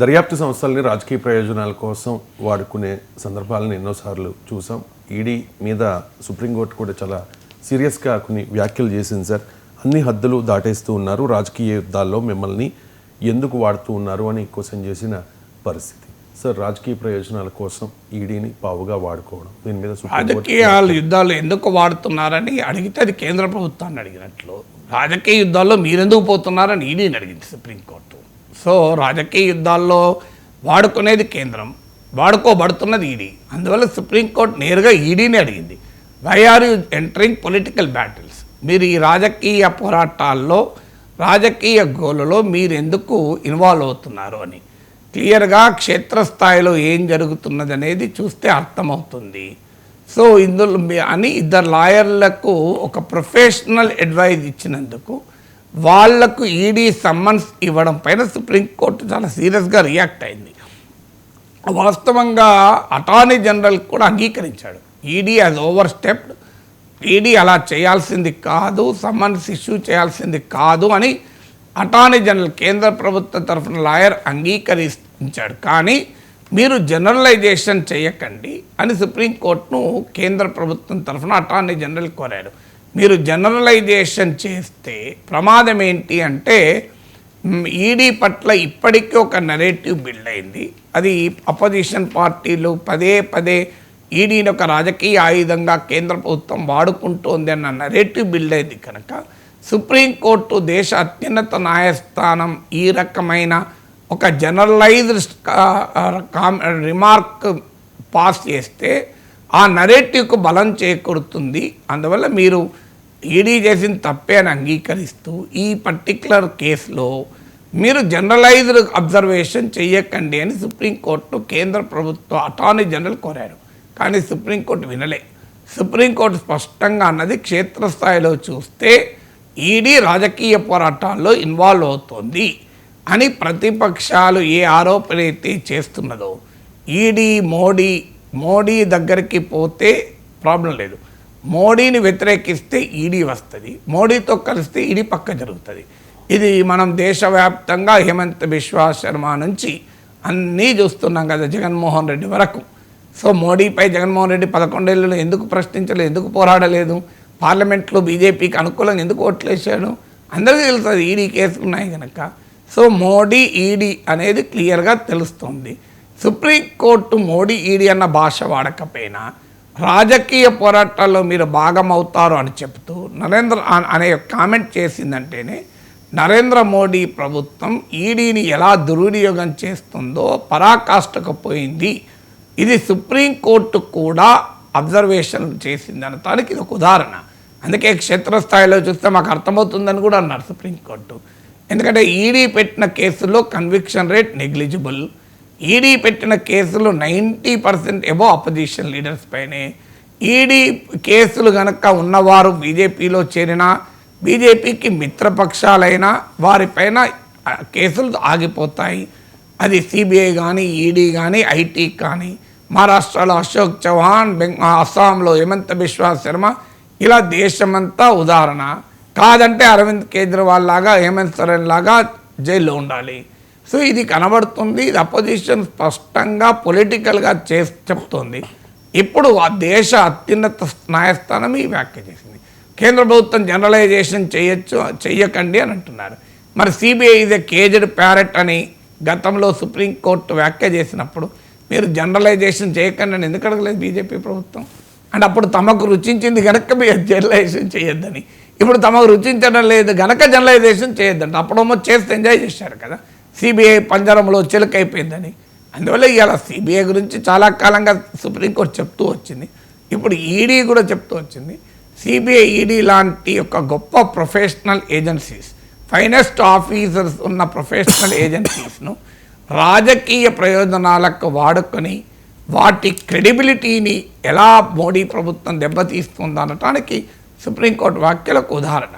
దర్యాప్తు సంస్థల్ని రాజకీయ ప్రయోజనాల కోసం వాడుకునే సందర్భాలను ఎన్నోసార్లు చూసాం. ఈడీ మీద సుప్రీంకోర్టు కూడా చాలా సీరియస్గా కొన్ని వ్యాఖ్యలు చేసింది సార్. అన్ని హద్దులు దాటేస్తూ ఉన్నారు, రాజకీయ యుద్ధాల్లో మిమ్మల్ని ఎందుకు వాడుతూ ఉన్నారు అని క్వశ్చన్ చేసిన పరిస్థితి. సార్, రాజకీయ ప్రయోజనాల కోసం ఈడీని పావుగా వాడుకోవడం, దీని మీద రాజకీయాలు యుద్ధాలు ఎందుకు వాడుతున్నారని అడిగితే అది కేంద్ర ప్రభుత్వాన్ని అడిగినట్లు, రాజకీయ యుద్ధాల్లో మీరెందుకు పోతున్నారని ఈడీని అడిగింది సుప్రీంకోర్టు. సో రాజకీయ యుద్ధాల్లో వాడుకునేది కేంద్రం, వాడుకోబడుతున్నది ఈడీ. అందువల్ల సుప్రీంకోర్టు నేరుగా ఈడీని అడిగింది, why are you entering political battles? మీరు ఈ రాజకీయ పోరాటాల్లో, రాజకీయ గోలలో మీరు ఎందుకు ఇన్వాల్వ్ అవుతున్నారు అని క్లియర్గా క్షేత్రస్థాయిలో ఏం జరుగుతున్నది అనేది చూస్తే అర్థమవుతుంది. సో ఇందులో అని ఇద్దరు లాయర్లకు ఒక ప్రొఫెషనల్ అడ్వైజ్ ఇచ్చినందుకు వాళ్లకు ఈడీ సమ్మన్స్ ఇవ్వడం పైన సుప్రీంకోర్టు చాలా సీరియస్గా రియాక్ట్ అయింది. వాస్తవంగా అటార్నీ జనరల్ కూడా అంగీకరించాడు, ED as over stepped, ED అలా చేయాల్సింది కాదు, సమ్మన్స్ ఇష్యూ చేయాల్సింది కాదు అని అటార్నీ జనరల్ కేంద్ర ప్రభుత్వ తరఫున లాయర్ అంగీకరించాడు. కానీ మీరు జనరలైజేషన్ చేయకండి అని సుప్రీంకోర్టును కేంద్ర ప్రభుత్వం తరఫున అటార్నీ జనరల్ కోరాడు. మీరు జనరలైజేషన్ చేస్తే ప్రమాదం ఏంటి అంటే, ఈడీ పట్ల ఇప్పటికీ ఒక నెరేటివ్ బిల్డ్ అయింది. అది అపోజిషన్ పార్టీలు పదే పదే ఈడీని ఒక రాజకీయ ఆయుధంగా కేంద్ర ప్రభుత్వం వాడుకుంటోంది అన్న నెరేటివ్ బిల్డ్ అయింది. కనుక సుప్రీంకోర్టు దేశ అత్యున్నత న్యాయస్థానం ఈ రకమైన ఒక జనరలైజ్డ్ రిమార్క్ పాస్ చేస్తే ఆ నరేటివ్కు బలం చేకూరుతుంది. అందువల్ల మీరు ఈడీ చేసిన తప్పే అని అంగీకరిస్తూ ఈ పర్టిక్యులర్ కేసులో మీరు జనరలైజ్డ్ అబ్జర్వేషన్ చేయకండి అని సుప్రీంకోర్టు కేంద్ర ప్రభుత్వ అటార్నీ జనరల్ కోరారు. కానీ సుప్రీంకోర్టు వినలే. సుప్రీంకోర్టు స్పష్టంగా అన్నది, క్షేత్రస్థాయిలో చూస్తే ఈడీ రాజకీయ పోరాటాల్లో ఇన్వాల్వ్ అవుతోంది అని ప్రతిపక్షాలు ఏ ఆరోపణ అయితే చేస్తున్నదో, ఈడీ మోడీ దగ్గరికి పోతే ప్రాబ్లం లేదు, మోడీని వ్యతిరేకిస్తే ఈడీ వస్తుంది, మోడీతో కలిస్తే ఈడీ పక్క జరుగుతుంది. ఇది మనం దేశవ్యాప్తంగా హేమంత్ బిశ్వా శర్మ నుంచి అన్నీ చూస్తున్నాం కదా, జగన్మోహన్ రెడ్డి వరకు. సో మోడీపై జగన్మోహన్ రెడ్డి 11 ఏళ్ళలో ఎందుకు ప్రశ్నించలేదు, ఎందుకు పోరాడలేదు, పార్లమెంట్లో బీజేపీకి అనుకూలంగా ఎందుకు ఓట్లేసాడు, అందరికీ తెలుస్తుంది ఈడీ కేసులు ఉన్నాయి కనుక. సో మోడీ ఈడీ అనేది క్లియర్గా తెలుస్తుంది. సుప్రీంకోర్టు మోడీ ఈడీ అన్న భాష వాడకపోయినా రాజకీయ పోరాటాల్లో మీరు భాగం అవుతారు అని చెప్తూ నరేంద్ర అనే కామెంట్ చేసిందంటేనే నరేంద్ర మోడీ ప్రభుత్వం ఈడీని ఎలా దుర్వినియోగం చేస్తుందో పరాకాష్ఠకు పోయింది. ఇది సుప్రీంకోర్టు కూడా అబ్జర్వేషన్ చేసింది అనటానికి ఇది ఒక ఉదాహరణ. అందుకే క్షేత్రస్థాయిలో చూస్తే మాకు అర్థమవుతుందని కూడా అన్నారు సుప్రీంకోర్టు. ఎందుకంటే ఈడీ పెట్టిన కేసుల్లో కన్విక్షన్ రేట్ నెగ్లిజిబుల్, ఈడీ పెట్టిన కేసులు 90% ఎబో అపోజిషన్ లీడర్స్ పైనే. ఈడీ కేసులు కనుక ఉన్నవారు బీజేపీలో చేరినా, బీజేపీకి మిత్రపక్షాలైనా వారిపైన కేసులు ఆగిపోతాయి. అది సిబిఐ కానీ, ఈడీ కానీ, ఐటీ కానీ, మహారాష్ట్రలో అశోక్ చౌహాన్, అస్సాంలో హేమంత్ బిశ్వా శర్మ, ఇలా దేశమంతా ఉదాహరణ. కాదంటే అరవింద్ కేజ్రీవాల్ లాగా, హేమంత్ సోరెన్ లాగా జైల్లో ఉండాలి. సో ఇది కనబడుతుంది. ఇది అపోజిషన్ స్పష్టంగా పొలిటికల్గా చెప్తోంది. ఇప్పుడు ఆ దేశ అత్యున్నత న్యాయస్థానం ఈ వ్యాఖ్య చేసింది. కేంద్ర ప్రభుత్వం జనరలైజేషన్ చెయ్యకండి అని అంటున్నారు. మరి CBI is a caged parrot అని గతంలో సుప్రీంకోర్టు వ్యాఖ్య చేసినప్పుడు మీరు జనరలైజేషన్ చేయకండి అని ఎందుకు అడగలేదు బీజేపీ ప్రభుత్వం? అంటే అప్పుడు తమకు రుచించింది కనుక మీరు జనరలైజేషన్ చేయొద్దని, ఇప్పుడు తమకు రుచించడం లేదు కనుక జనరలైజేషన్ చేయొద్దంట. అప్పుడేమో చేస్తే ఎంజాయ్ చేశారు కదా, సిబిఐ పంజరంలో చిలుకైపోయిందని. అందువల్ల ఇవాళ సిబిఐ గురించి చాలా కాలంగా సుప్రీంకోర్టు చెప్తూ వచ్చింది, ఇప్పుడు ఈడీ కూడా చెప్తూ వచ్చింది. సిబిఐ, ఈడీ లాంటి ఒక గొప్ప ప్రొఫెషనల్ ఏజెన్సీస్, ఫైనెస్ట్ ఆఫీసర్స్ ఉన్న ప్రొఫెషనల్ ఏజెన్సీస్ను రాజకీయ ప్రయోజనాలకు వాడుకొని వాటి క్రెడిబిలిటీని ఎలా మోడీ ప్రభుత్వం దెబ్బతీస్తుందనటానికి సుప్రీంకోర్టు వ్యాఖ్యలకు ఉదాహరణ.